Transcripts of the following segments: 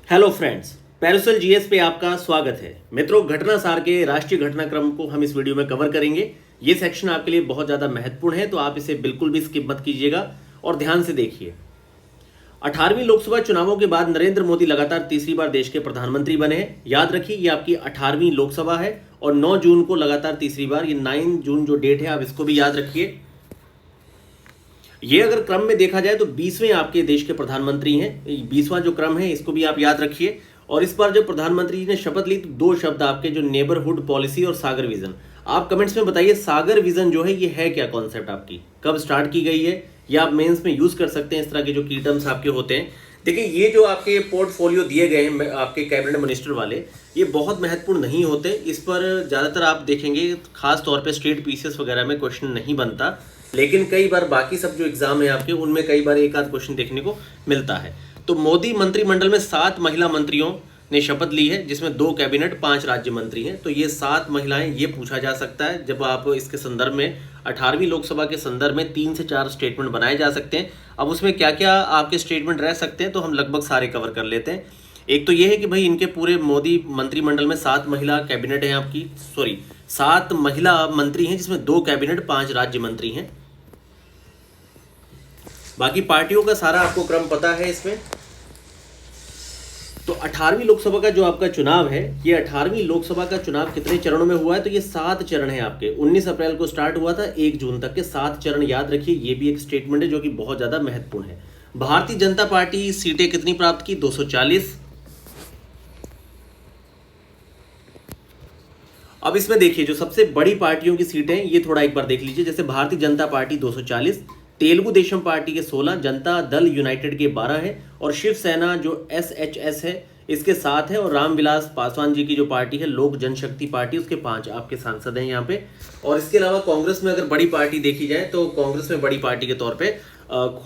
Hello friends, parasol GS पे आपका स्वागत है। मित्रों, घटना सार के राष्ट्रीय घटनाक्रम को हम इस वीडियो में कवर करेंगे। ये सेक्शन आपके लिए बहुत ज़्यादा महत्वपूर्ण है, तो आप इसे बिल्कुल भी स्किप मत कीजिएगा और ध्यान से देखिए। 18वीं लोकसभा चुनावों के बाद नरेंद्र मोदी लगातार तीसरी बार देश के प्रधानमंत्री बने हैं। याद रखिए, ये आपकी 18वीं लोकसभा है और 9 जून को लगातार तीसरी बार, ये 9 जून जो डेट है आप इसको भी याद रखिए। ये अगर क्रम में देखा जाए तो 20वें आपके देश के प्रधानमंत्री हैं। 20वां जो क्रम है इसको भी आप याद रखिए। और इस बार जब प्रधानमंत्री जी ने शपथ ली तो दो शब्द आपके, जो नेबरहुड पॉलिसी और सागर विजन। आप कमेंट्स में बताइए, सागर विजन जो है ये है क्या कॉन्सेप्ट, आपकी कब स्टार्ट की गई है, या आप मेंस में यूज कर सकते हैं इस तरह के जो की टर्म्स आपके होते हैं। देखिए, ये जो आपके पोर्टफोलियो दिए गए हैं आपके कैबिनेट मिनिस्टर वाले, ये बहुत महत्वपूर्ण नहीं होते। इस पर ज़्यादातर आप देखेंगे खास तौर पे स्टेट पीसीएस वगैरह में क्वेश्चन नहीं बनता, लेकिन कई बार बाकी सब जो एग्जाम है आपके उनमें कई बार एक आध क्वेश्चन देखने को मिलता है। तो मोदी मंत्रिमंडल में 7 महिला मंत्रियों ने शपथ ली है, जिसमें 2 कैबिनेट 5 राज्य मंत्री हैं। तो ये 7 महिलाएं, ये पूछा जा सकता है जब आप इसके संदर्भ में 18वीं लोकसभा के संदर्भ में 3 से 4 स्टेटमेंट बनाए जा सकते हैं। अब उसमें क्या क्या आपके स्टेटमेंट रह सकते हैं, तो हम लगभग सारे कवर कर लेते हैं। एक तो ये है कि भाई इनके पूरे मोदी मंत्रिमंडल में 7 महिला कैबिनेट हैं आपकी, 7 महिला मंत्री हैं, जिसमें 2 कैबिनेट 5 राज्य मंत्री हैं। बाकी पार्टियों का सारा आपको क्रम पता है इसमें। तो 18वीं लोकसभा का जो आपका चुनाव है, ये 18वीं लोकसभा का चुनाव कितने चरणों में हुआ है, तो ये 7 चरण है आपके। 19 अप्रैल को स्टार्ट हुआ था, 1 जून तक के 7 चरण याद रखिए। ये भी एक स्टेटमेंट है जो कि बहुत ज्यादा महत्वपूर्ण है। भारतीय जनता पार्टी सीटें कितनी प्राप्त की, 240। अब इसमें देखिए जो सबसे बड़ी पार्टियों की सीटें, ये थोड़ा एक बार देख लीजिए। जैसे भारतीय जनता पार्टी 240, तेलुगु देशम पार्टी के 16, जनता दल यूनाइटेड के 12 है, और शिवसेना जो एसएचएस है इसके 7 है, और रामविलास पासवान जी की जो पार्टी है लोक जनशक्ति पार्टी, उसके 5 आपके सांसद हैं यहाँ पे। और इसके अलावा कांग्रेस में अगर बड़ी पार्टी देखी जाए तो कांग्रेस में बड़ी पार्टी के तौर पर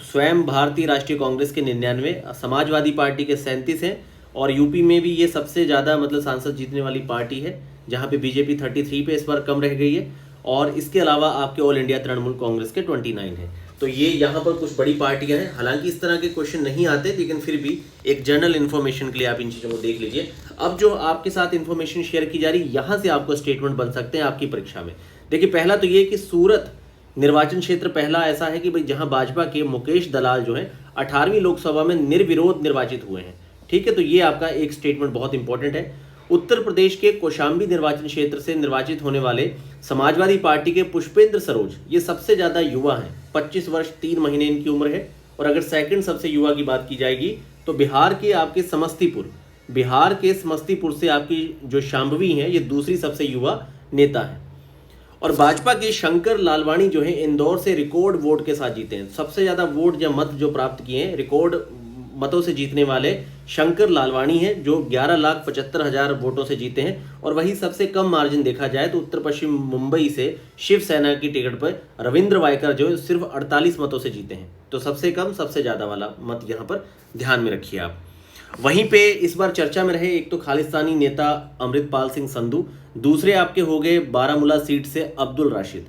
स्वयं भारतीय राष्ट्रीय कांग्रेस के 99, समाजवादी पार्टी के 37 हैं, और यूपी में भी ये सबसे ज़्यादा मतलब सांसद जीतने वाली पार्टी है, जहाँ पे बीजेपी 33 पे इस बार कम रह गई है। और इसके अलावा आपके ऑल इंडिया तृणमूल कांग्रेस के 29 हैं। तो ये यहाँ पर कुछ बड़ी पार्टियां हैं। हालांकि इस तरह के क्वेश्चन नहीं आते, लेकिन फिर भी एक जनरल इन्फॉर्मेशन के लिए आप इन चीज़ों को देख लीजिए। अब जो आपके साथ इन्फॉर्मेशन शेयर की जा रही है, यहाँ से आपको स्टेटमेंट बन सकते हैं आपकी परीक्षा में। देखिए, पहला तो ये कि सूरत निर्वाचन क्षेत्र पहला ऐसा है कि भाई जहाँ भाजपा के मुकेश दलाल जो है 18वीं लोकसभा में निर्विरोध निर्वाचित हुए हैं। ठीक है, तो ये आपका एक स्टेटमेंट बहुत इंपॉर्टेंट है। उत्तर प्रदेश के कौशाम्बी निर्वाचन क्षेत्र से निर्वाचित होने वाले समाजवादी पार्टी के पुष्पेंद्र सरोज, ये सबसे ज्यादा युवा हैं, 25 वर्ष 3 महीने इनकी उम्र है। और अगर सेकंड सबसे युवा की बात की जाएगी तो बिहार के समस्तीपुर से आपकी जो शांभवी हैं, ये दूसरी सबसे युवा नेता है। और भाजपा के शंकर लालवानी जो है इंदौर से रिकॉर्ड वोट के साथ जीते हैं। सबसे ज्यादा वोट या मत जो प्राप्त किए हैं, रिकॉर्ड मतों से जीतने वाले शंकर लालवानी हैं, जो 11,75,000 वोटों से जीते हैं। और वही सबसे कम मार्जिन देखा जाए तो उत्तर पश्चिम मुंबई से शिवसेना की टिकट पर रविंद्र वायकर जो सिर्फ 48 मतों से जीते हैं। तो सबसे कम सबसे ज्यादा वाला मत यहाँ पर ध्यान में रखिए आप। वहीं पे इस बार चर्चा में रहे एक तो खालिस्तानी नेता अमृतपाल सिंह संधू, दूसरे आपके हो गए बारामूला सीट से अब्दुल राशिद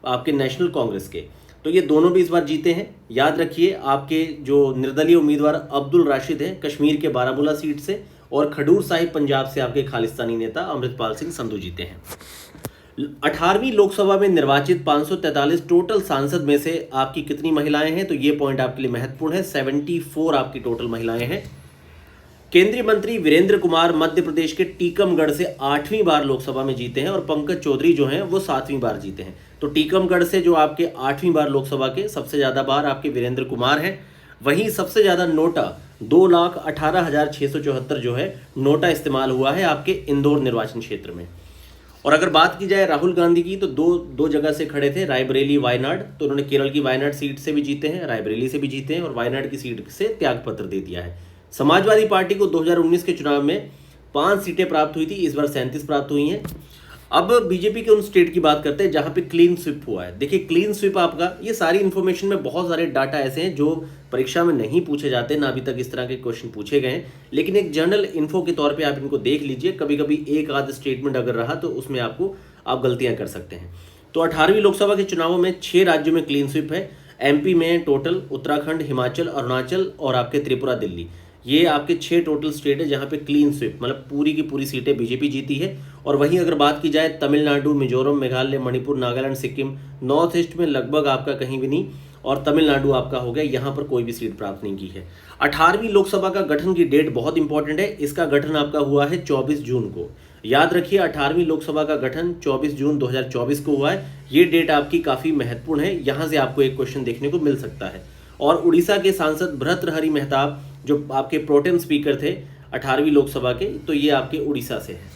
आपके नेशनल कांग्रेस के। तो ये दोनों भी इस बार जीते हैं। याद रखिए, आपके जो निर्दलीय उम्मीदवार अब्दुल राशिद हैं कश्मीर के बारामूला सीट से, और खडूर साहिब पंजाब से आपके खालिस्तानी नेता अमृतपाल सिंह संधू जीते हैं। 18वीं लोकसभा में निर्वाचित 543 टोटल सांसद में से आपकी कितनी महिलाएं हैं, तो ये पॉइंट आपके लिए महत्वपूर्ण है। 74 आपकी टोटल महिलाएं हैं। केंद्रीय मंत्री वीरेंद्र कुमार मध्य प्रदेश के टीकमगढ़ से 8वीं बार लोकसभा में जीते हैं, और पंकज चौधरी जो हैं वो 7वीं बार जीते हैं। तो टीकमगढ़ से जो आपके 8वीं बार लोकसभा के सबसे ज्यादा बार आपके वीरेंद्र कुमार हैं। वहीं सबसे ज्यादा नोटा 2,18,674 जो है नोटा इस्तेमाल हुआ है आपके इंदौर निर्वाचन क्षेत्र में। और अगर बात की जाए राहुल गांधी की, तो दो जगह से खड़े थे, रायबरेली वायनाड। तो उन्होंने केरल की वायनाड सीट से भी जीते हैं, रायबरेली से भी जीते हैं, और वायनाड की सीट से त्यागपत्र दे दिया है। समाजवादी पार्टी को 2019 के चुनाव में 5 सीटें प्राप्त हुई थी, इस बार 37 प्राप्त हुई हैं। अब बीजेपी के उन स्टेट की बात करते हैं जहां पे क्लीन स्वीप हुआ है। देखिए, क्लीन स्वीप आपका, ये सारी इन्फॉर्मेशन में बहुत सारे डाटा ऐसे हैं जो परीक्षा में नहीं पूछे जाते, ना अभी तक इस तरह के क्वेश्चन पूछे गए हैं, लेकिन एक जनरल इन्फो के तौर पे आप इनको देख लीजिए। कभी कभी एक आध स्टेटमेंट अगर रहा तो उसमें आप गलतियां कर सकते हैं। तो 18वीं लोकसभा के चुनावों में 6 राज्यों में क्लीन स्वीप है। एमपी में टोटल, उत्तराखंड, हिमाचल, अरुणाचल और आपके त्रिपुरा, दिल्ली, ये आपके 6 टोटल स्टेट है जहाँ पे क्लीन स्वीप मतलब पूरी की पूरी सीटें बीजेपी जीती है। और वहीं अगर बात की जाए तमिलनाडु, मिजोरम, मेघालय, मणिपुर, नागालैंड, सिक्किम, नॉर्थ ईस्ट में लगभग आपका कहीं भी नहीं, और तमिलनाडु आपका हो गया, यहाँ पर कोई भी सीट प्राप्त नहीं की है। 18वीं लोकसभा का गठन की डेट बहुत इंपॉर्टेंट है। इसका गठन आपका हुआ है 24 जून को। याद रखिए 18वीं लोकसभा का गठन 24 जून 2024 को हुआ है। ये डेट आपकी काफ़ी महत्वपूर्ण है, यहाँ से आपको एक क्वेश्चन देखने को मिल सकता है। और उड़ीसा के सांसद भर्तृहरि मेहताब जो आपके प्रोटेम स्पीकर थे 18वीं लोकसभा के, तो ये आपके उड़ीसा से है।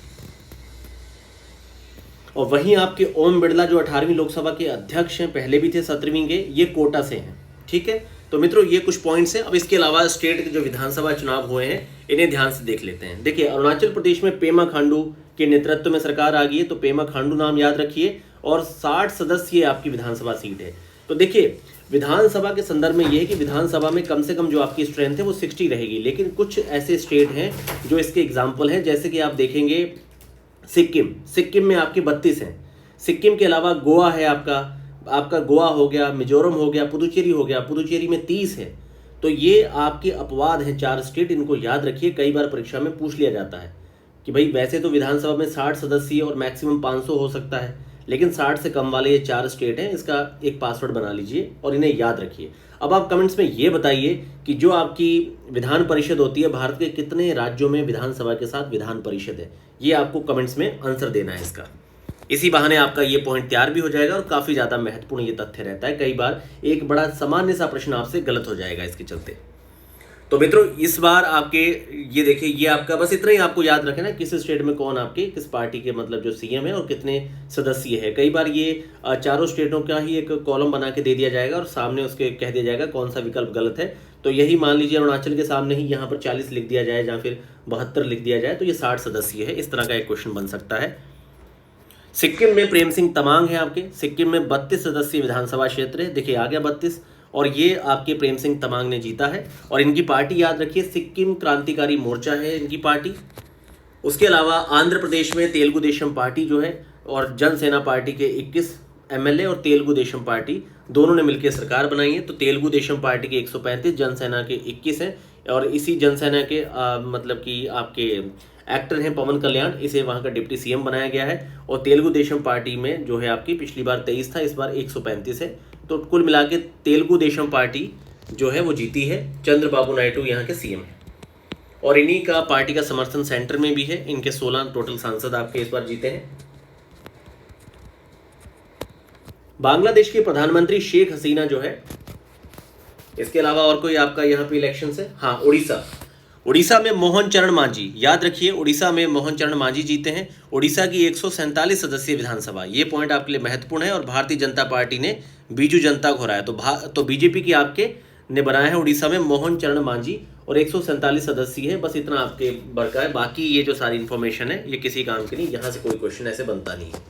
और वहीं आपके ओम बिड़ला जो 18वीं लोकसभा के अध्यक्ष हैं, पहले भी थे 17वीं के, ये कोटा से हैं। ठीक है, तो मित्रों ये कुछ पॉइंट्स हैं। अब इसके अलावा स्टेट के जो विधानसभा चुनाव हुए हैं इन्हें ध्यान से देख लेते हैं। देखिए अरुणाचल प्रदेश में पेमा खांडू के नेतृत्व में सरकार आ गई है, तो पेमा खांडू नाम याद रखिए, और 60 सदस्यीय आपकी विधानसभा सीट है। तो देखिए विधानसभा के संदर्भ में ये है कि विधानसभा में कम से कम जो आपकी स्ट्रेंथ है वो 60 रहेगी। लेकिन कुछ ऐसे स्टेट हैं जो इसके एग्जाम्पल हैं, जैसे कि आप देखेंगे सिक्किम में आपके 32 हैं। सिक्किम के अलावा गोवा है आपका गोवा हो गया, मिजोरम हो गया, पुदुचेरी हो गया, पुदुचेरी में 30 है। तो ये आपके अपवाद हैं 4 स्टेट, इनको याद रखिए। कई बार परीक्षा में पूछ लिया जाता है कि भाई वैसे तो विधानसभा में 60 सदस्य और मैक्सिमम 500 हो सकता है, लेकिन 60 से कम वाले ये 4 स्टेट हैं। इसका एक पासवर्ड बना लीजिए और इन्हें याद रखिए। अब आप कमेंट्स में ये बताइए कि जो आपकी विधान परिषद होती है, भारत के कितने राज्यों में विधानसभा के साथ विधान परिषद है, ये आपको कमेंट्स में आंसर देना है इसका। इसी बहाने आपका ये पॉइंट तैयार भी हो जाएगा और काफ़ी ज़्यादा महत्वपूर्ण ये तथ्य रहता है। कई बार एक बड़ा सामान्य सा प्रश्न आपसे गलत हो जाएगा इसके चलते। तो मित्रों इस बार आपके ये देखिए, ये आपका बस इतना ही आपको याद रखें ना, किस स्टेट में कौन आपके किस पार्टी के मतलब जो सीएम है और कितने सदस्य है। कई बार ये चारों स्टेटों का ही एक कॉलम बना के दे दिया जाएगा और सामने उसके कह दिया जाएगा कौन सा विकल्प गलत है। तो यही मान लीजिए अरुणाचल के सामने ही यहाँ पर 40 लिख दिया जाए या फिर 72 लिख दिया जाए, तो ये 60 सदस्य है। इस तरह का एक क्वेश्चन बन सकता है। सिक्किम में प्रेम सिंह तमांग है आपके। सिक्किम में 32 सदस्यीय विधानसभा क्षेत्र है। देखिए आ गया 32, और ये आपके प्रेम सिंह तमांग ने जीता है। और इनकी पार्टी याद रखिए सिक्किम क्रांतिकारी मोर्चा है इनकी पार्टी। उसके अलावा आंध्र प्रदेश में तेलुगु देशम पार्टी जो है और जनसेना पार्टी के 21 एमएलए और तेलुगु देशम पार्टी दोनों ने मिलकर सरकार बनाई है। तो तेलुगु देशम पार्टी के 135, जनसेना के 21 हैं। और इसी जनसेना के मतलब कि आपके एक्टर हैं पवन कल्याण, इसे वहाँ का डिप्टी सीएम बनाया गया है। और तेलुगु देशम पार्टी में जो है आपकी पिछली बार 23 था, इस बार 135 है। तो कुल मिला के तेलुगु देशम पार्टी जो है वो जीती है। चंद्रबाबू नायडू यहाँ के सीएम है और इन्हीं का पार्टी का समर्थन सेंटर में भी है। इनके 16 टोटल सांसद आपके इस बार जीते हैं। बांग्लादेश की प्रधानमंत्री शेख हसीना जो है, इसके अलावा और कोई आपका यहाँ पे इलेक्शन है? हाँ, उड़ीसा में मोहन चरण मांझी, याद रखिए उड़ीसा में मोहन चरण मांझी जीते हैं। उड़ीसा की 147 सदस्यीय विधानसभा, ये पॉइंट आपके लिए महत्वपूर्ण है। और भारतीय जनता पार्टी ने बीजू जनता को हराया। तो बीजेपी की आपके ने बनाया है उड़ीसा में मोहन चरण मांझी और 147 सदस्य है। बस इतना आपके बरका है। बाकी ये जो सारी इन्फॉर्मेशन है ये किसी काम की नहीं, यहाँ से कोई क्वेश्चन ऐसे बनता नहीं है।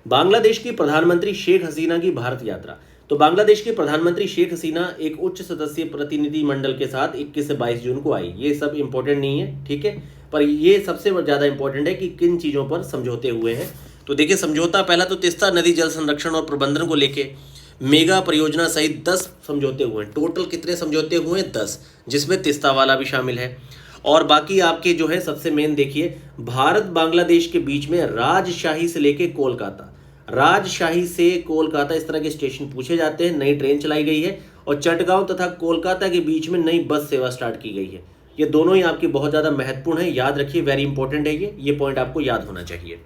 बांग्लादेश की प्रधानमंत्री शेख हसीना की भारत यात्रा। तो बांग्लादेश की प्रधानमंत्री शेख हसीना एक उच्च सदस्यीय प्रतिनिधि मंडल के साथ 21 से 22 जून को आई। ये सब इंपॉर्टेंट नहीं है, ठीक है, पर ये सबसे ज़्यादा इंपॉर्टेंट है कि किन चीज़ों पर समझौते हुए हैं। तो देखिए समझौता पहला तो तीस्ता नदी जल संरक्षण और प्रबंधन को लेके मेगा परियोजना सहित 10 समझौते हुए हैं। टोटल कितने समझौते हुए हैं? 10, जिसमें तीस्ता वाला भी शामिल है। और बाकी आपके जो है सबसे मेन देखिए, भारत बांग्लादेश के बीच में राजशाही से लेके कोलकाता, राजशाही से कोलकाता इस तरह के स्टेशन पूछे जाते हैं। नई ट्रेन चलाई गई है और चटगांव तथा कोलकाता के बीच में नई बस सेवा स्टार्ट की गई है। ये दोनों ही आपकी बहुत ज़्यादा महत्वपूर्ण है, याद रखिए, वेरी इंपॉर्टेंट है ये पॉइंट आपको याद होना चाहिए।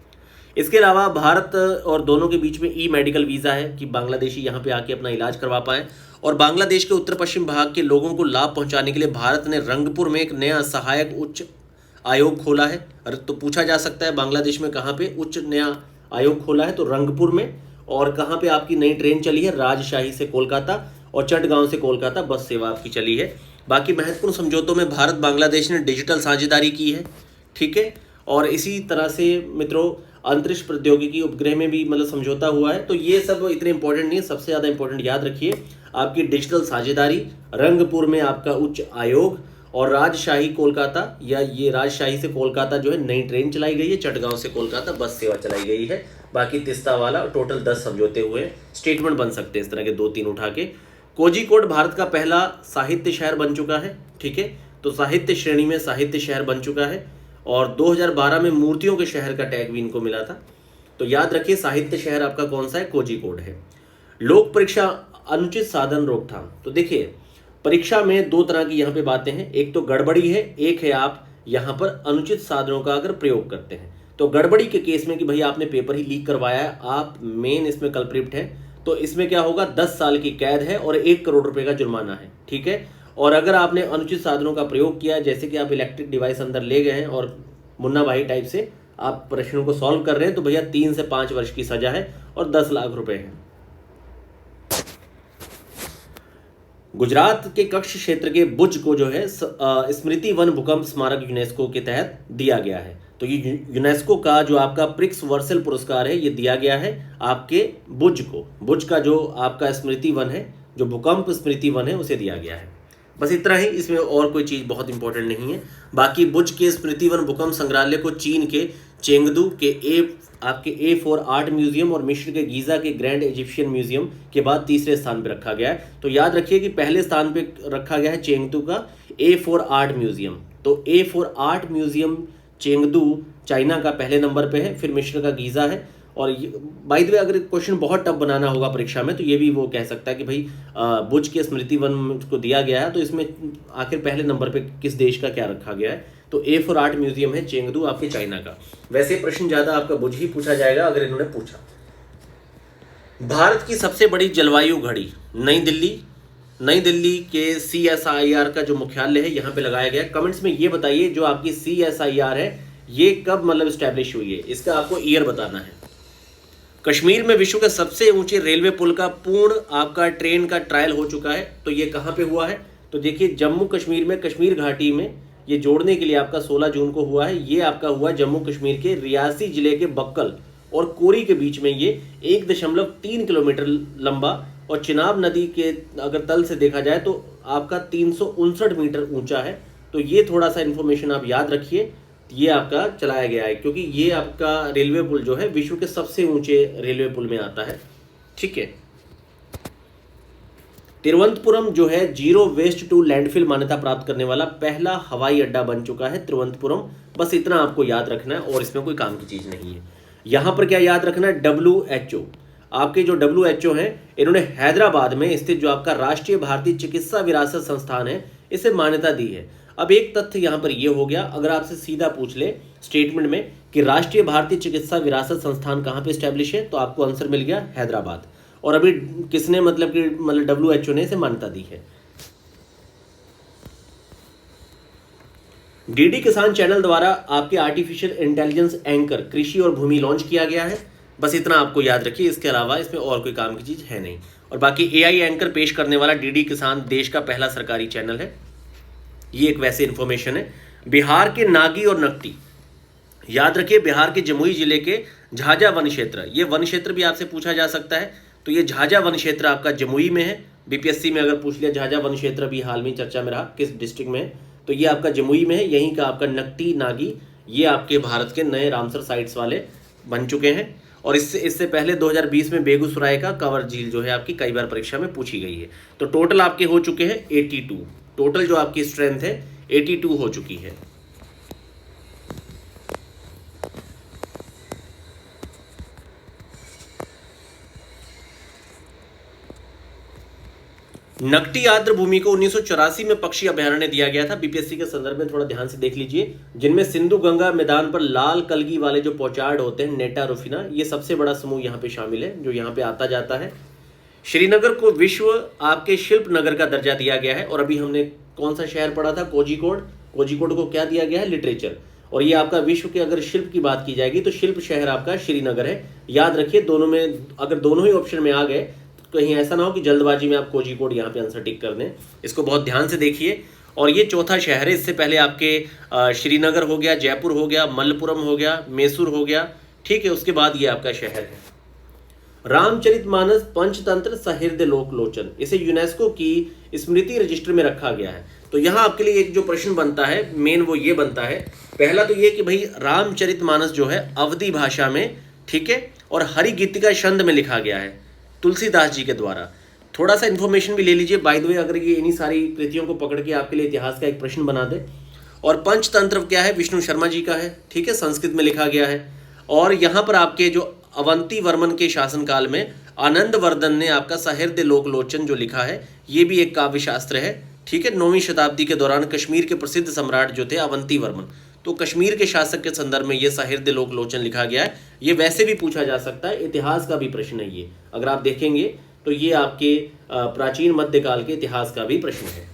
इसके अलावा भारत और दोनों के बीच में ई मेडिकल वीज़ा है कि बांग्लादेशी यहाँ पे आके अपना इलाज करवा पाएँ। और बांग्लादेश के उत्तर पश्चिम भाग के लोगों को लाभ पहुँचाने के लिए भारत ने रंगपुर में एक नया सहायक उच्च आयोग खोला है। तो पूछा जा सकता है बांग्लादेश में कहाँ पे उच्च नया आयोग खोला है? तो रंगपुर में। और कहाँ पे आपकी नई ट्रेन चली है? राजशाही से कोलकाता और चटगांव से कोलकाता बस सेवा आपकी चली है। बाकी महत्वपूर्ण समझौतों में भारत बांग्लादेश ने डिजिटल साझेदारी की है, ठीक है। और इसी तरह से मित्रों अंतरिक्ष प्रौद्योगिकी उपग्रह में भी मतलब समझौता हुआ है। तो ये सब इतने इंपॉर्टेंट नहीं है, सबसे ज़्यादा इंपॉर्टेंट याद रखिए आपकी डिजिटल साझेदारी, रंगपुर में आपका उच्च आयोग और राजशाही कोलकाता, या ये राजशाही से कोलकाता जो है नई ट्रेन चलाई गई है, चटगांव से कोलकाता बस सेवा चलाई गई है। बाकी तिस्ता वाला, टोटल 10 समझौते हुए। स्टेटमेंट बन सकते हैं इस तरह के 2-3 उठा के। कोझिकोड भारत का पहला साहित्य शहर बन चुका है, ठीक है, तो साहित्य श्रेणी में साहित्य शहर बन चुका है। और 2012 में मूर्तियों के शहर का टैग भी इनको मिला था। तो याद रखिए साहित्य शहर आपका कौन सा है, कोझिकोड है। लोक परीक्षा अनुचित साधन रोकथाम, तो देखिए परीक्षा में 2 तरह की यहाँ पे बातें हैं, एक तो गड़बड़ी है, एक है आप यहाँ पर अनुचित साधनों का अगर प्रयोग करते हैं। तो गड़बड़ी के केस में कि भाई आपने पेपर ही लीक करवाया है, आप मेन इसमें कल्प्रिट है, तो इसमें क्या होगा, 10 साल की कैद है और 1 करोड़ रुपए का जुर्माना है, ठीक है। और अगर आपने अनुचित साधनों का प्रयोग किया, जैसे कि आप इलेक्ट्रिक डिवाइस अंदर ले गए हैं और मुन्ना भाई टाइप से आप प्रश्नों को सॉल्व कर रहे हैं, तो भैया 3 से 5 वर्ष की सजा है और 10 लाख रुपए है। गुजरात के कच्छ क्षेत्र के भुज को जो है स्मृति वन भूकंप स्मारक यूनेस्को के तहत दिया गया है। तो ये यूनेस्को का जो आपका प्रिक्स वर्सेल पुरस्कार है, ये दिया गया है आपके भुज को। भुज का जो आपका स्मृति वन है, जो भूकंप स्मृति वन है, उसे दिया गया है। बस इतना ही, इसमें और कोई चीज़ बहुत इंपॉर्टेंट नहीं है। बाकी भुज के स्मृति वन भूकंप संग्रहालय को चीन के चेंगदू के आपके A4 आर्ट म्यूजियम और मिस्र के गीज़ा के ग्रैंड इजिप्शियन म्यूजियम के बाद तीसरे स्थान पर रखा गया है। तो याद रखिए कि पहले स्थान पे रखा गया है चेंगदू का A4 आर्ट म्यूजियम। तो A4 art museum Chengdu China का पहले नंबर पे है, फिर मिस्र का गीज़ा है। और बाय द वे अगर क्वेश्चन बहुत टफ बनाना होगा परीक्षा में, तो ये भी वो कह सकता है कि भाई भुज के स्मृति वन को दिया गया है, तो इसमें आखिर पहले नंबर पे किस देश का क्या रखा गया है। तो A4 आर्ट म्यूजियम है चेंगदू आपके चाइना का। वैसे प्रश्न ज्यादा आपका भुज ही पूछा जाएगा अगर इन्होंने पूछा। भारत की सबसे बड़ी जलवायु घड़ी नई दिल्ली के CSIR का जो मुख्यालय है यहाँ पे लगाया गया है। कमेंट्स में ये बताइए जो आपकी CSIR है ये कब मतलब स्टैब्लिश हुई है, इसका आपको ईयर बताना है। कश्मीर में विश्व के सबसे ऊंचे रेलवे पुल का पूर्ण आपका ट्रेन का ट्रायल हो चुका है। तो ये कहाँ पे हुआ है, तो देखिए जम्मू कश्मीर में कश्मीर घाटी में ये जोड़ने के लिए आपका 16 जून को हुआ है। ये आपका हुआ जम्मू कश्मीर के रियासी जिले के बक्कल और कोरी के बीच में। ये 1.3 किलोमीटर लंबा और चिनाब नदी के अगर तल से देखा जाए तो आपका 359 मीटर ऊंचा है। तो ये थोड़ा सा इन्फॉर्मेशन आप याद रखिए, ये आपका चलाया गया है क्योंकि ये आपका रेलवे पुल जो है विश्व के सबसे ऊंचे रेलवे पुल में आता है, ठीक है। तिरुवनंतपुरम जो है जीरो वेस्ट टू लैंडफिल मान्यता प्राप्त करने वाला पहला हवाई अड्डा बन चुका है तिरुवनंतपुरम। बस इतना आपको याद रखना है और इसमें कोई काम की चीज नहीं है। यहां पर क्या याद रखना है, WHO। आपके जो WHO है इन्होंने हैदराबाद में स्थित जो आपका राष्ट्रीय भारतीय चिकित्सा विरासत संस्थान है इसे मान्यता दी है। अब एक तथ्य यहां पर यह हो गया, अगर आपसे सीधा पूछ ले स्टेटमेंट में कि राष्ट्रीय भारतीय चिकित्सा विरासत संस्थान कहां पे स्टैब्लिश है, तो आपको आंसर मिल गया हैदराबाद। और अभी किसने मतलब WHO ने इसे मान्यता दी है। DD किसान चैनल द्वारा आपके आर्टिफिशियल इंटेलिजेंस एंकर कृषि और भूमि लॉन्च किया गया है। बस इतना आपको याद रखिए, इसके अलावा इसमें और कोई काम की चीज है नहीं। और बाकी AI एंकर पेश करने वाला DD किसान देश का पहला सरकारी चैनल है। ये एक वैसे इंफॉर्मेशन है। बिहार के नागी और नकटी, याद रखिए बिहार के जमुई जिले के झाझा वन क्षेत्र, ये वन क्षेत्र भी आपसे पूछा जा सकता है। तो ये झाझा वन क्षेत्र आपका जमुई में है। BPSC में अगर पूछ लिया झाझा वन क्षेत्र भी हाल में चर्चा में रहा किस डिस्ट्रिक्ट में है, तो ये आपका जमुई में है। यहीं का आपका नकटी नागी ये आपके भारत के नए रामसर साइट्स वाले बन चुके हैं। और इससे पहले 2020 में बेगूसराय का कंवर झील जो है आपकी कई बार परीक्षा में पूछी गई है। तो टोटल आपके हो चुके हैं 82, टोटल जो आपकी स्ट्रेंथ है 82 हो चुकी है। नकटी आर्द्र भूमि को 1984 में पक्षी अभयारण्य दिया गया था। BPSC के संदर्भ में थोड़ा ध्यान से देख लीजिए, जिनमें सिंधु गंगा मैदान पर लाल कलगी वाले जो पोचार्ड होते हैं नेटा रुफिना, ये सबसे बड़ा समूह यहाँ पे शामिल है जो यहाँ पे आता जाता है। श्रीनगर को विश्व आपके शिल्प नगर का दर्जा दिया गया है। और अभी हमने कौन सा शहर पढ़ा था, कोझिकोड को क्या दिया गया है, लिटरेचर। और ये आपका विश्व के अगर शिल्प की बात की जाएगी तो शिल्प शहर आपका श्रीनगर है। याद रखिए दोनों में अगर दोनों ही ऑप्शन में आ गए कहीं ऐसा ना हो कि जल्दबाजी में आप कोझिकोड यहाँ पे आंसर टिक कर दें, इसको बहुत ध्यान से देखिए। और ये चौथा शहर है, इससे पहले आपके श्रीनगर हो गया, जयपुर हो गया, मलप्पुरम हो गया, मैसूर हो गया, ठीक है। उसके बाद ये आपका शहर है रामचरितमानस पंचतंत्र सहृदय लोकलोचन, इसे यूनेस्को की स्मृति रजिस्टर में रखा गया है। तो यहाँ आपके लिए एक जो प्रश्न बनता है मेन वो ये बनता है, पहला तो ये कि भाई रामचरितमानस जो है अवधी भाषा में, ठीक है, और हरिगीतिका छंद में लिखा गया है तुलसीदास जी के द्वारा। थोड़ा सा इन्फॉर्मेशन भी ले लीजिए बाय द वे, अगर ये इन्हीं सारी कृतियों को पकड़ के आपके लिए इतिहास का एक प्रश्न बना दे। और पंचतंत्र क्या है, विष्णु शर्मा जी का है, ठीक है, संस्कृत में लिखा गया है। और यहाँ पर आपके जो अवंती वर्मन के शासनकाल में आनंद वर्धन ने आपका सहृदय लोकलोचन जो लिखा है, ये भी एक काव्य शास्त्र है, ठीक है। 9वीं शताब्दी के दौरान कश्मीर के प्रसिद्ध सम्राट जो थे अवंती वर्मन, तो कश्मीर के शासक के संदर्भ में ये सहृदय लोकलोचन लिखा गया है। ये वैसे भी पूछा जा सकता है, इतिहास का भी प्रश्न है ये, अगर आप देखेंगे तो ये आपके प्राचीन मध्यकाल के इतिहास का भी प्रश्न है।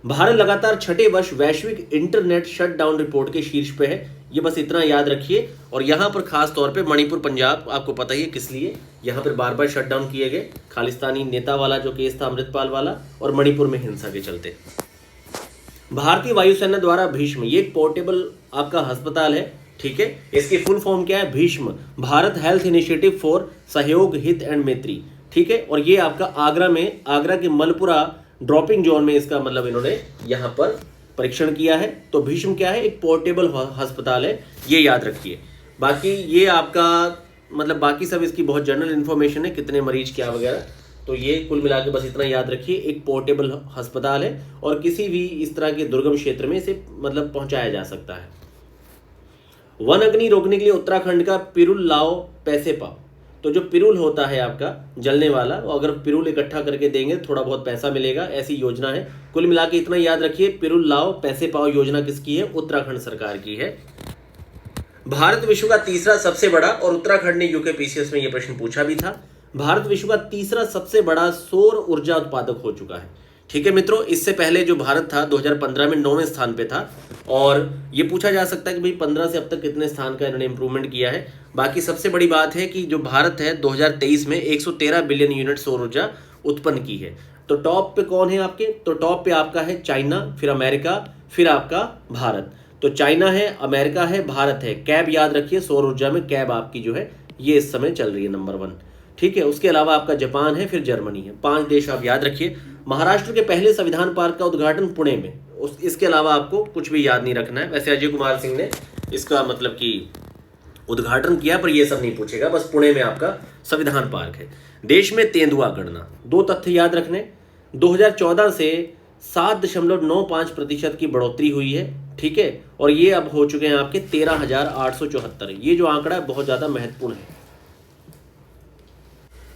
भारत लगातार छठे वर्ष वैश्विक इंटरनेट शटडाउन रिपोर्ट के शीर्ष पे है, ये बस इतना याद रखिए। और यहाँ पर खास तौर पे मणिपुर पंजाब, आपको पता ही है किस लिए यहाँ पर बार बार शटडाउन किए गए, खालिस्तानी नेता वाला जो केस था अमृतपाल वाला, और मणिपुर में हिंसा के चलते। भारतीय वायुसेना द्वारा भीष्म, ये एक पोर्टेबल आपका अस्पताल है, ठीक है। इसकी फुल फॉर्म क्या है, Bhishma, Bharat health initiative for सहयोग हित एंड मैत्री, ठीक है। और ये आपका आगरा में, आगरा के मलपुरा ड्रॉपिंग जोन में इसका मतलब इन्होंने यहाँ पर परीक्षण किया है। तो भीष्म क्या है, एक पोर्टेबल अस्पताल है, ये याद रखिए। बाकी ये आपका मतलब बाकी सब इसकी बहुत जनरल इन्फॉर्मेशन है, कितने मरीज क्या वगैरह, तो ये कुल मिला के बस इतना याद रखिए, एक पोर्टेबल अस्पताल है और किसी भी इस तरह के दुर्गम क्षेत्र में इसे मतलब पहुंचाया जा सकता है। वन अग्नि रोकने के लिए उत्तराखंड का पिरुल लाओ पैसे पाओ, तो जो पिरुल होता है आपका जलने वाला, वो अगर पिरुल इकट्ठा करके देंगे थोड़ा बहुत पैसा मिलेगा, ऐसी योजना है। कुल मिला के इतना याद रखिए, पिरुल लाओ पैसे पाओ योजना किसकी है, उत्तराखंड सरकार की है। भारत विश्व का तीसरा सबसे बड़ा, और उत्तराखंड ने यूकेपीसीएस में यह प्रश्न पूछा भी था, भारत विश्व का तीसरा सबसे बड़ा सौर ऊर्जा उत्पादक हो चुका है, ठीक है मित्रों। इससे पहले जो भारत था 2015 में 9वें स्थान पे था, और ये पूछा जा सकता है कि भाई 15 से अब तक कितने स्थान का इन्होंने इंप्रूवमेंट किया है। बाकी सबसे बड़ी बात है कि जो भारत है 2023 में 113 बिलियन यूनिट सौर ऊर्जा उत्पन्न की है। तो टॉप पे कौन है आपके, तो टॉप पे आपका है चाइना, फिर अमेरिका, फिर आपका भारत। तो चाइना है, अमेरिका है, भारत है। कैब याद रखिए, सौर ऊर्जा में कैब आपकी जो है ये इस समय चल रही है नंबर 1, ठीक है। उसके अलावा आपका जापान है, फिर जर्मनी है। 5 देश आप याद रखिए। महाराष्ट्र के पहले संविधान पार्क का उद्घाटन पुणे में, इसके अलावा आपको कुछ भी याद नहीं रखना है। वैसे अजय कुमार सिंह ने इसका मतलब कि उद्घाटन किया, पर ये सब नहीं पूछेगा, बस पुणे में आपका संविधान पार्क है। देश में तेंदुआ गणना, 2 तथ्य याद रखने, 2014 से 7.95% की बढ़ोतरी हुई है, ठीक है। और ये अब हो चुके हैं आपके 13,874। ये जो आंकड़ा है बहुत ज्यादा महत्वपूर्ण है।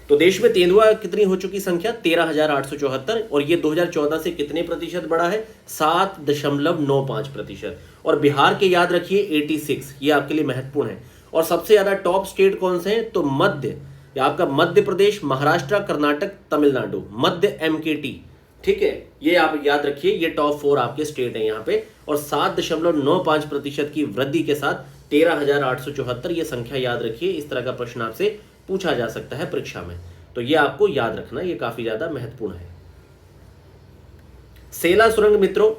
तो देश में तेंदुआ कितनी हो चुकी संख्या, 13,874, और ये 2014 से कितने प्रतिशत बढ़ा है, 7.95%। और बिहार के याद रखिए 86, ये आपके लिए महत्वपूर्ण है। और सबसे ज्यादा टॉप स्टेट कौन से हैं, तो मध्य, आपका मध्य प्रदेश, महाराष्ट्र, कर्नाटक, तमिलनाडु, मध्य MKT, ठीक है। ये आप याद रखिए, ये टॉप 4 आपके स्टेट हैं यहाँ पे। और 7.95% की वृद्धि के साथ 13,874 ये संख्या याद रखिए। इस तरह का प्रश्न आपसे पूछा जा सकता है परीक्षा में, तो ये आपको याद रखना, ये काफी ज्यादा महत्वपूर्ण है। सेला सुरंग मित्रों,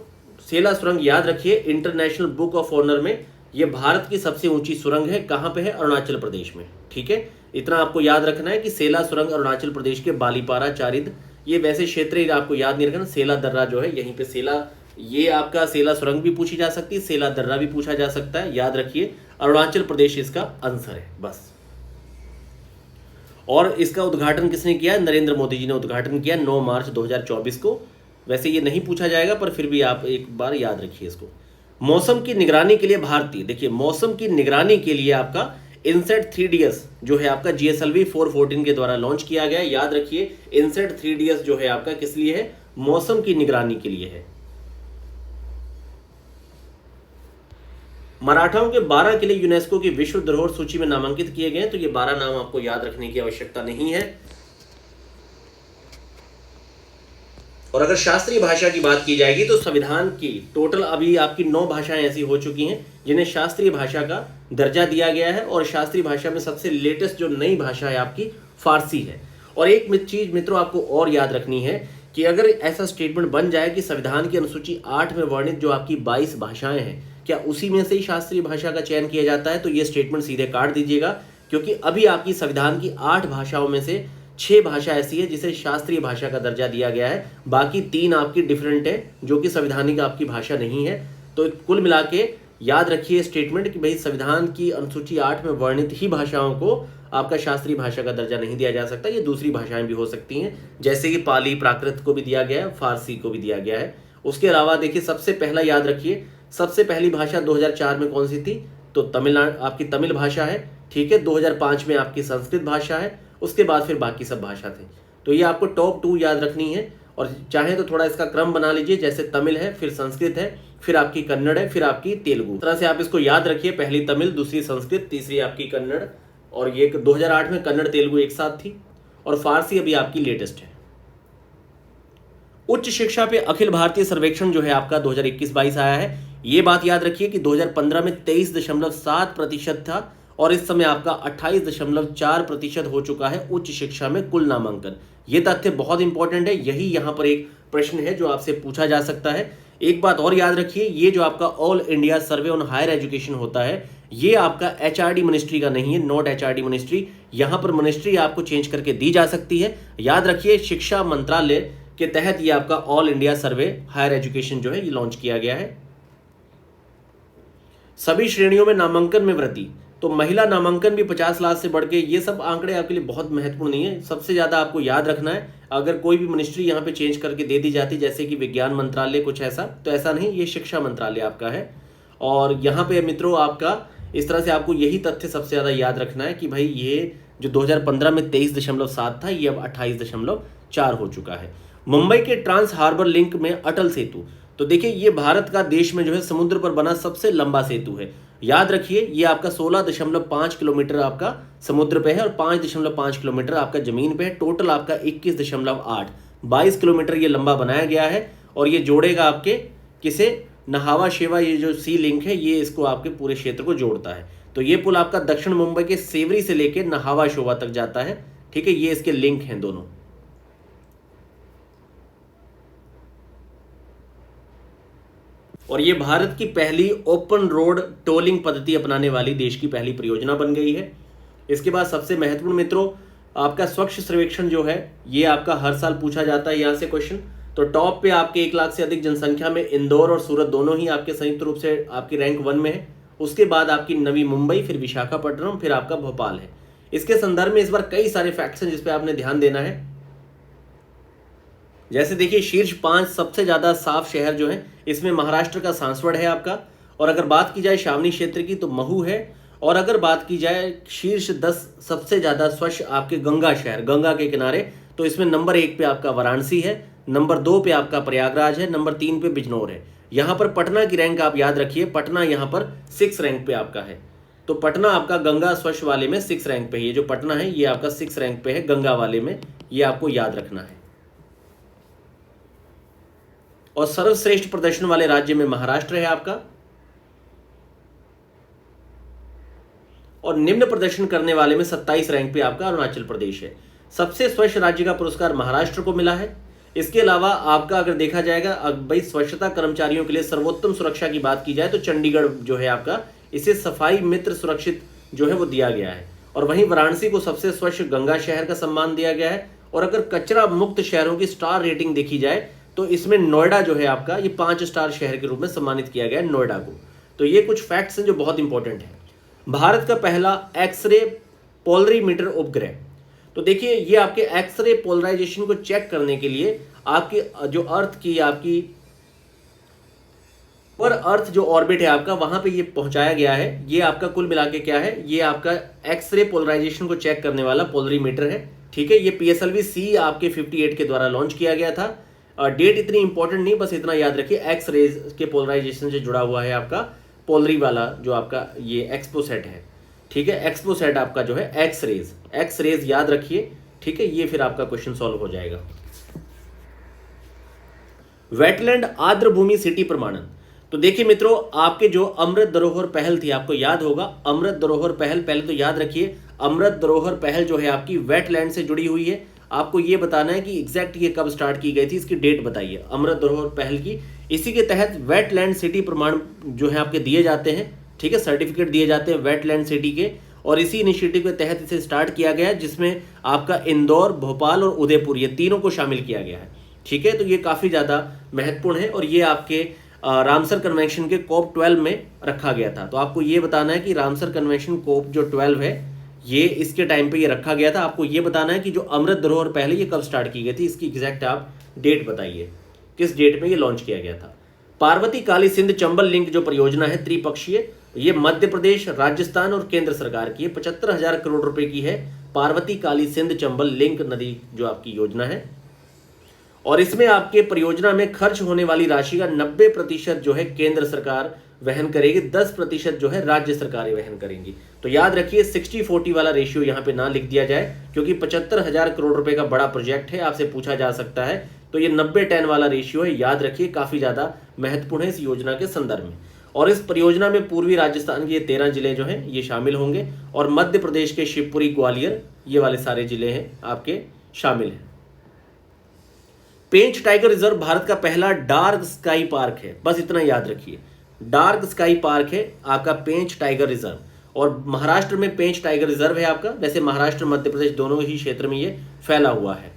सेला सुरंग याद रखिए, इंटरनेशनल बुक ऑफ ऑनर में ये भारत की सबसे ऊंची सुरंग है। कहां पे है, अरुणाचल प्रदेश में, ठीक है। इतना आपको याद रखना है कि सेला सुरंग अरुणाचल प्रदेश के बालीपारा, चारिद, ये वैसे क्षेत्र आपको याद नहीं रखना। सेला दर्रा जो है यहीं पे सेला, ये आपका सेला सुरंग भी पूछी जा सकती है, सेला दर्रा भी पूछा जा सकता है, याद रखिए। अरुणाचल प्रदेश इसका आंसर है बस। और इसका उद्घाटन किसने किया, नरेंद्र मोदी जी ने उद्घाटन किया 9 मार्च 2024 को। वैसे ये नहीं पूछा जाएगा, पर फिर भी आप एक बार याद रखिए इसको। मौसम की निगरानी के लिए भारतीय, देखिए मौसम की निगरानी के लिए आपका इनसेट 3DS जो है आपका GSLV 414 के द्वारा लॉन्च किया गया। याद रखिए, इनसेट 3DS जो है आपका किस लिए है, मौसम की निगरानी के लिए है। मराठाओं के 12 किले यूनेस्को की विश्व धरोहर सूची में नामांकित किए गए, तो ये 12 नाम आपको याद रखने की आवश्यकता नहीं है। और अगर शास्त्रीय भाषा की बात की जाएगी तो संविधान की टोटल अभी आपकी 9 भाषाएं ऐसी हो चुकी हैं जिन्हें शास्त्रीय भाषा का दर्जा दिया गया है। और शास्त्रीय भाषा में सबसे लेटेस्ट जो नई भाषा है आपकी फारसी है। और एक चीज मित्रों आपको और याद रखनी है कि अगर ऐसा स्टेटमेंट बन जाए कि संविधान की अनुसूची 8 में वर्णित जो आपकी 22 भाषाएं हैं, क्या उसी में से ही शास्त्रीय भाषा का चयन किया जाता है, तो ये स्टेटमेंट सीधे काट दीजिएगा। क्योंकि अभी आपकी संविधान की 8 भाषाओं में से 6 भाषा ऐसी है जिसे शास्त्रीय भाषा का दर्जा दिया गया है, बाकी 3 आपकी डिफरेंट है जो कि संवैधानिक आपकी भाषा नहीं है। तो कुल मिला के याद रखिए स्टेटमेंट कि भाई संविधान की अनुसूची 8 में वर्णित ही भाषाओं को आपका शास्त्रीय भाषा का दर्जा नहीं दिया जा सकता, ये दूसरी भाषाएं भी हो सकती हैं, जैसे कि पाली, प्राकृत को भी दिया गया है, फारसी को भी दिया गया है। उसके अलावा देखिए सबसे पहला याद रखिए, सबसे पहली भाषा 2004 में कौन सी थी, तो तमिलनाडु आपकी तमिल भाषा है, ठीक है। 2005 में आपकी संस्कृत भाषा है, उसके बाद फिर बाकी सब भाषा थे। तो ये आपको टॉप 2 याद रखनी है, और चाहे तो थोड़ा इसका क्रम बना लीजिए, जैसे तमिल है, फिर संस्कृत है, फिर आपकी कन्नड़ है, फिर आपकी तेलुगु। इस तरह से आप इसको याद रखिए, पहली तमिल, दूसरी संस्कृत, तीसरी आपकी कन्नड़, और ये 2008 में कन्नड़ तेलुगु एक साथ थी, और फारसी अभी आपकी लेटेस्ट है। उच्च शिक्षा पे अखिल भारतीय सर्वेक्षण जो है आपका 2021-22 आया है। ये बात याद रखिए कि 2015 में 23.7% था, और इस समय आपका 28.4% हो चुका है उच्च शिक्षा में कुल नामांकन। ये तथ्य बहुत इंपॉर्टेंट है, यही यहाँ पर एक प्रश्न है जो आपसे पूछा जा सकता है। एक बात और याद रखिए, ये जो आपका all India survey on higher education होता है, ये आपका एचआरडी मिनिस्ट्री का नहीं है, नॉट एचआरडी मिनिस्ट्री। यहाँ पर मिनिस्ट्री आपको चेंज करके दी जा सकती है। याद रखिए शिक्षा मंत्रालय के तहत ये आपका all India survey higher education जो है ये लॉन्च किया गया है। सभी श्रेणियों में नामांकन में वृद्धि, तो महिला नामांकन भी 50 लाख से बढ़ के, ये सब आंकड़े आपके लिए बहुत महत्वपूर्ण नहीं है। सबसे ज़्यादा आपको याद रखना है, अगर कोई भी मिनिस्ट्री यहाँ पे चेंज करके दे दी जाती, जैसे कि विज्ञान मंत्रालय कुछ ऐसा, तो ऐसा नहीं, ये शिक्षा मंत्रालय आपका है। और यहाँ पे मित्रों आपका इस तरह से आपको यही तथ्य सबसे ज़्यादा याद रखना है कि भाई ये जो 2015 में 23.7 था, ये अब 28.4 हो चुका है। मुंबई के ट्रांस हार्बर लिंक में अटल सेतु, तो देखिए ये भारत का देश में जो है समुद्र पर बना सबसे लंबा सेतु है। याद रखिए ये आपका 16.5 किलोमीटर आपका समुद्र पे है, और 5.5 किलोमीटर आपका जमीन पे है। टोटल आपका 21.8, 22 किलोमीटर ये लंबा बनाया गया है, और ये जोड़ेगा आपके किसे, नहावा शेवा, ये जो सी लिंक है ये इसको आपके पूरे क्षेत्र को जोड़ता है। तो ये पुल आपका दक्षिण मुंबई के सेवरी से लेकर नहावा शोभा तक जाता है, ठीक है। ये इसके लिंक हैं दोनों। और ये भारत की पहली ओपन रोड टोलिंग पद्धति अपनाने वाली देश की पहली परियोजना बन गई है। इसके बाद सबसे महत्वपूर्ण मित्रों आपका स्वच्छ सर्वेक्षण जो है, ये आपका हर साल पूछा जाता है यहाँ से क्वेश्चन। तो टॉप पे आपके 1 लाख से अधिक जनसंख्या में इंदौर और सूरत दोनों ही आपके संयुक्त रूप से आपकी रैंक 1 में है। उसके बाद आपकी नवी मुंबई, फिर विशाखापट्टनम, फिर आपका भोपाल है। इसके संदर्भ में इस बार कई सारे फैक्ट्स हैं जिसपे आपने ध्यान देना है। जैसे देखिए शीर्ष 5 सबसे ज्यादा साफ शहर जो है, इसमें महाराष्ट्र का सांसवड़ है आपका, और अगर बात की जाए छावनी क्षेत्र की तो महू है, और अगर बात की जाए शीर्ष 10 सबसे ज्यादा स्वच्छ आपके गंगा शहर, गंगा के किनारे, तो इसमें नंबर 1 पे आपका वाराणसी है, नंबर 2 पे आपका प्रयागराज है, नंबर 3 पे बिजनौर है। यहाँ पर पटना की रैंक आप याद रखिए, पटना यहाँ पर 6 रैंक पे आपका है। तो पटना आपका गंगा स्वच्छ वाले में 6 रैंक पे है। ये जो पटना है ये आपका 6 रैंक पे है गंगा वाले में, ये आपको याद रखना है। और सर्वश्रेष्ठ प्रदर्शन वाले राज्य में महाराष्ट्र है आपका, और निम्न प्रदर्शन करने वाले में 27 रैंक पे आपका अरुणाचल प्रदेश है। सबसे स्वच्छ राज्य का पुरस्कार महाराष्ट्र को मिला है। इसके अलावा आपका अगर देखा जाएगा भाई स्वच्छता कर्मचारियों के लिए सर्वोत्तम सुरक्षा की बात की जाए तो चंडीगढ़ जो है आपका, इसे सफाई मित्र सुरक्षित जो है वो दिया गया है। और वहीं वाराणसी को सबसे स्वच्छ गंगा शहर का सम्मान दिया गया है। और अगर कचरा मुक्त शहरों की स्टार रेटिंग देखी जाए तो इसमें नोएडा जो है आपका, ये 5 स्टार शहर के रूप में सम्मानित किया गया है नोएडा को। तो ये कुछ फैक्ट्स हैं जो बहुत इंपॉर्टेंट है। भारत का पहला एक्सरे पोलरीमीटर उपग्रह, तो देखिए ये आपके एक्सरे पोलराइजेशन को चेक करने के लिए आपकी जो अर्थ की आपकी पर अर्थ जो ऑर्बिट है आपका, वहां पे ये पहुंचाया गया है। ये आपका कुल मिला के क्या है, ये आपका एक्सरे पोलराइजेशन को चेक करने वाला पोलरीमीटर है, ठीक है। ये PSLV C आपके 58 के द्वारा लॉन्च किया गया था। डेट इतनी इंपॉर्टेंट नहीं, बस इतना याद रखिए एक्स रेज के पोलराइजेशन से जुड़ा हुआ है आपका पोलरी वाला जो आपका ये एक्सपोसेट है, ठीक है। एक्सपोसेट आपका जो है एक्स रेज याद रखिए, ठीक है। ये फिर आपका क्वेश्चन सॉल्व हो जाएगा। वेटलैंड आर्द्र भूमि सिटी प्रमाणन, तो देखिए मित्रों आपके जो अमृत धरोहर पहल थी, आपको याद होगा अमृत धरोहर पहल, पहले तो याद रखिए अमृत धरोहर पहल जो है आपकी वेटलैंड से जुड़ी हुई है। आपको ये बताना है कि एग्जैक्ट ये कब स्टार्ट की गई थी, इसकी डेट बताइए अमृत धरोहर पहल की। इसी के तहत वेटलैंड सिटी प्रमाण जो है आपके दिए जाते हैं, ठीक है, सर्टिफिकेट दिए जाते हैं वेटलैंड सिटी के। और इसी इनिशिएटिव के तहत इसे स्टार्ट किया गया है, जिसमें आपका इंदौर, भोपाल और उदयपुर ये तीनों को शामिल किया गया है, ठीक है। तो ये काफ़ी ज़्यादा महत्वपूर्ण है। और ये आपके रामसर कन्वेंशन के COP 12 में रखा गया था। तो आपको ये बताना है कि रामसर कन्वेंशन COP जो 12 है ये इसके टाइम पे ये रखा गया था। आपको ये बताना है कि जो अमृत धरोहर पहले ये कब स्टार्ट की गई थी, इसकी एग्जैक्ट आप डेट बताइए, किस डेट में ये लॉन्च किया गया था। पार्वती काली सिंध चंबल लिंक जो परियोजना है त्रिपक्षीय, ये मध्य प्रदेश, राजस्थान और केंद्र सरकार की है। 75,000 करोड़ रुपए की है पार्वती काली सिंध चंबल लिंक नदी जो आपकी योजना है। और इसमें आपके परियोजना में खर्च होने वाली राशि का 90% जो है केंद्र सरकार वहन करेगी, 10% जो है राज्य सरकारें वहन करेंगी। तो याद रखिए 60-40 वाला रेशियो यहाँ पे ना लिख दिया जाए, क्योंकि 75,000 करोड़ रुपए का बड़ा प्रोजेक्ट है, आपसे पूछा जा सकता है। तो ये 90-10 वाला रेशियो है, याद रखिए, काफी ज्यादा महत्वपूर्ण है इस योजना के संदर्भ में। और इस परियोजना में पूर्वी राजस्थान के ये 13 जिले जो हैं ये शामिल होंगे, और मध्य प्रदेश के शिवपुरी, ग्वालियर, ये वाले सारे जिले हैं आपके शामिल हैं। पेंच टाइगर रिजर्व भारत का पहला डार्क स्काई पार्क है, बस इतना याद रखिए, डार्क स्काई पार्क है आपका पेंच टाइगर रिजर्व। और महाराष्ट्र में पेंच टाइगर रिजर्व है आपका। वैसे महाराष्ट्र मध्य प्रदेश दोनों ही क्षेत्र में ये फैला हुआ है।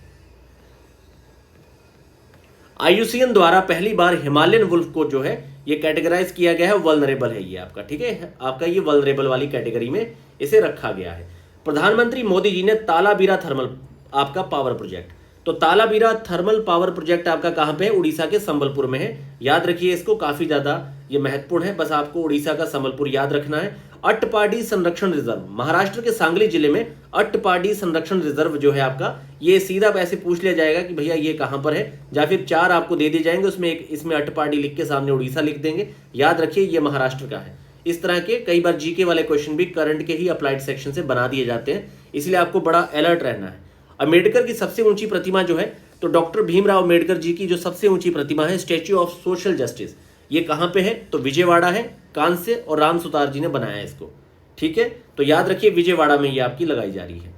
IUCN द्वारा पहली बार हिमालयन वुल्फ को जो है ये कैटेगराइज किया गया है, वल्नरेबल है ये आपका, ठीक है, आपका ये वल्नरेबल वाली कैटेगरी में इसे रखा गया है। प्रधानमंत्री मोदी जी ने तालाबीरा थर्मल आपका पावर प्रोजेक्ट, तो तालाबीरा थर्मल पावर प्रोजेक्ट आपका कहां पे है, उड़ीसा के संबलपुर में है। याद रखिए इसको, काफी ज्यादा ये महत्वपूर्ण है, बस आपको उड़ीसा का संबलपुर याद रखना है। अट्टपाडी संरक्षण रिजर्व, महाराष्ट्र के सांगली जिले में अट्टपाडी संरक्षण रिजर्व जो है आपका, ये सीधा ऐसे पूछ लिया जाएगा कि भैया ये कहां पर है, या फिर 4 आपको दे दिए जाएंगे, उसमें एक इसमें अट्टपाडी लिख के सामने उड़ीसा लिख देंगे। याद रखिए ये महाराष्ट्र का है। इस तरह के कई बार जीके वाले क्वेश्चन भी करंट के ही अप्लाइड सेक्शन से बना दिए जाते हैं, इसलिए आपको बड़ा अलर्ट रहना है। अम्बेडकर की सबसे ऊंची प्रतिमा जो है, तो डॉक्टर भीमराव अम्बेडकर जी की जो सबसे ऊंची प्रतिमा है, स्टैच्यू ऑफ सोशल जस्टिस, ये कहां पे है, तो विजयवाड़ा है, कांस्य और राम सुतार जी ने बनाया है इसको, ठीक है। तो याद रखिए विजयवाड़ा में ये आपकी लगाई जा रही है।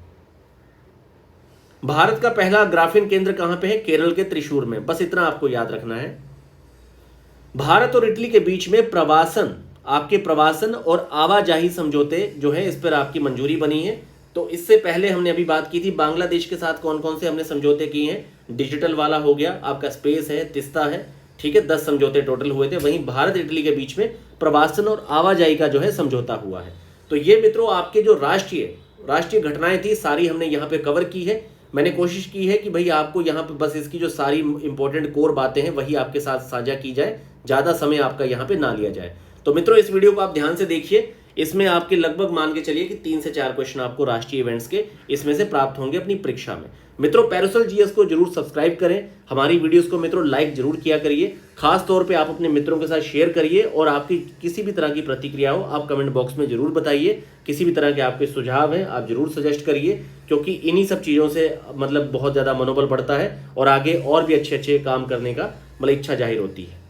भारत का पहला ग्राफीन केंद्र कहां पे है, केरल के त्रिशूर में, बस इतना आपको याद रखना है। भारत और इटली के बीच में प्रवासन और आवाजाही समझौते जो है इस पर आपकी मंजूरी बनी है। तो इससे पहले हमने अभी बात की थी बांग्लादेश के साथ कौन कौन से हमने समझौते किए हैं, डिजिटल वाला हो गया आपका, स्पेस है, तिस्ता है, ठीक है, 10 समझौते टोटल हुए थे। वहीं भारत इटली के बीच में प्रवासन और आवाजाही का जो है समझौता हुआ है। तो ये मित्रों आपके जो राष्ट्रीय घटनाएं थी सारी हमने यहाँ पे कवर की है। मैंने कोशिश की है कि भाई आपको यहाँ पे बस इसकी जो सारी इंपॉर्टेंट कोर बातें हैं वही आपके साथ साझा की जाए, ज्यादा समय आपका यहाँ पे ना लिया जाए। तो मित्रों इस वीडियो को आप ध्यान से देखिए, इसमें आपके लगभग मान के चलिए कि 3 से 4 क्वेश्चन आपको राष्ट्रीय इवेंट्स के इसमें से प्राप्त होंगे अपनी परीक्षा में। मित्रों पैरासोल जीएस को जरूर सब्सक्राइब करें, हमारी वीडियोस को मित्रों लाइक जरूर किया करिए, खास तौर पे आप अपने मित्रों के साथ शेयर करिए, और आपकी किसी भी तरह की प्रतिक्रिया हो आप कमेंट बॉक्स में जरूर बताइए। किसी भी तरह के आपके सुझाव हैं आप जरूर सजेस्ट करिए, क्योंकि इन्हीं सब चीज़ों से मतलब बहुत ज़्यादा मनोबल बढ़ता है और आगे और भी अच्छे काम करने का मतलब इच्छा जाहिर होती है।